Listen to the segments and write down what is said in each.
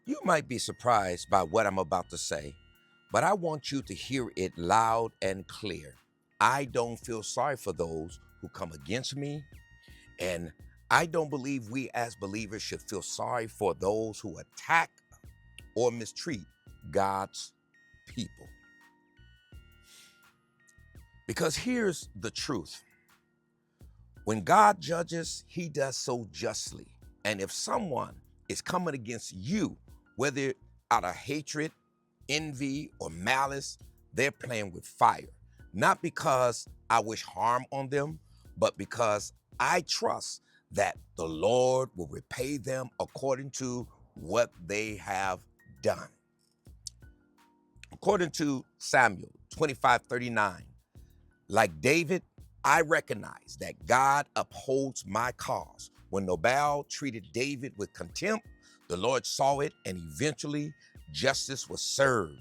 You might be surprised by what I'm about to say, but I want you to hear it loud and clear. I don't feel sorry for those who come against me, and I don't believe we as believers should feel sorry for those who attack or mistreat God's people. Because here's the truth: when God judges, he does so justly. And if someone is coming against you, whether out of hatred, envy, or malice, they're playing with fire. Not because I wish harm on them, but because I trust that the Lord will repay them according to what they have done. According to Samuel 25:39, like David, I recognize that God upholds my cause. When Nabal treated David with contempt, the Lord saw it and eventually justice was served.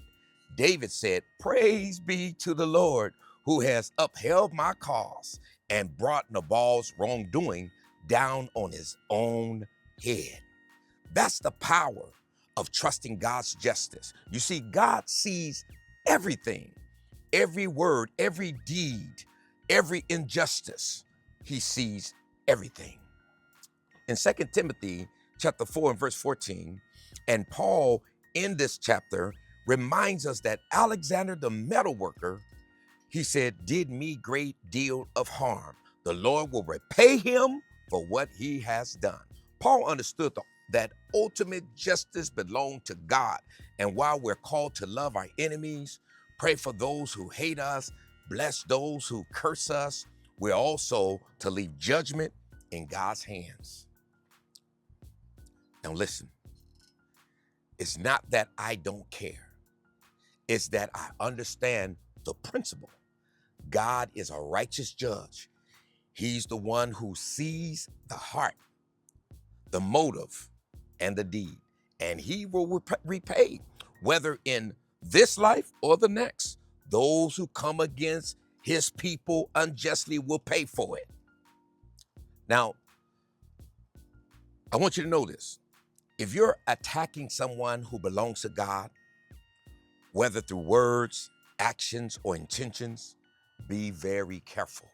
David said, "Praise be to the Lord who has upheld my cause and brought Nabal's wrongdoing down on his own head." That's the power of trusting God's justice. You see, God sees everything, every word, every deed, every injustice. He sees everything. In 2 Timothy chapter 4 and verse 14, and Paul in this chapter reminds us that Alexander the metalworker, he said, did me great deal of harm. The Lord will repay him for what he has done. Paul understood that ultimate justice belonged to God. And while we're called to love our enemies, pray for those who hate us, bless those who curse us, we're also to leave judgment in God's hands. Now listen, it's not that I don't care. It's that I understand the principle. God is a righteous judge. He's the one who sees the heart, the motive, and the deed. And he will repay, whether in this life or the next. Those who come against his people unjustly will pay for it. Now, I want you to know this. If you're attacking someone who belongs to God, whether through words, actions, or intentions, be very careful,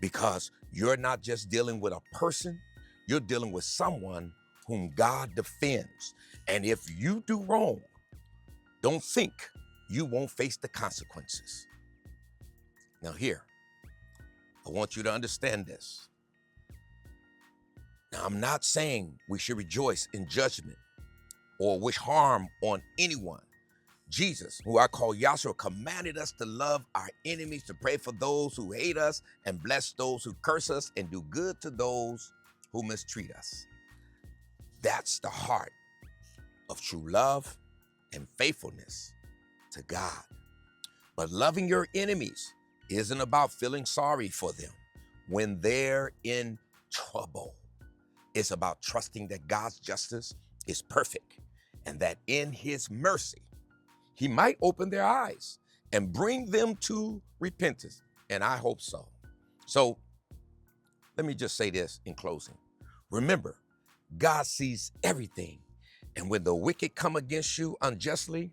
because you're not just dealing with a person, you're dealing with someone whom God defends. And if you do wrong, don't think you won't face the consequences. Now here, I want you to understand this. Now, I'm not saying we should rejoice in judgment or wish harm on anyone. Jesus, who I call Yahshua, commanded us to love our enemies, to pray for those who hate us, and bless those who curse us, and do good to those who mistreat us. That's the heart of true love and faithfulness to God. But loving your enemies isn't about feeling sorry for them when they're in trouble. It's about trusting that God's justice is perfect and that in his mercy, he might open their eyes and bring them to repentance. And I hope so. So let me just say this in closing. Remember, God sees everything. And when the wicked come against you unjustly,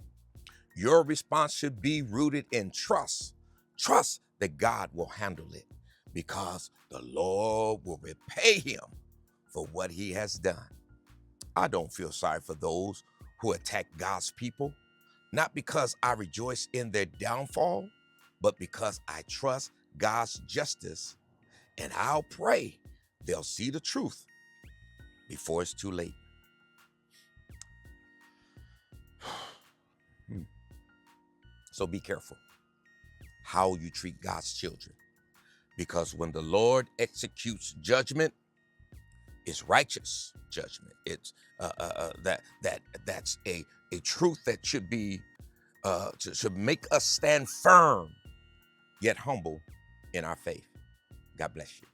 your response should be rooted in trust. Trust that God will handle it, because the Lord will repay him for what he has done. I don't feel sorry for those who attack God's people, not because I rejoice in their downfall, but because I trust God's justice, and I'll pray they'll see the truth before it's too late. So be careful how you treat God's children, because when the Lord executes judgment, it's righteous judgment. It's that's a truth that should be should make us stand firm yet humble in our faith. God bless you.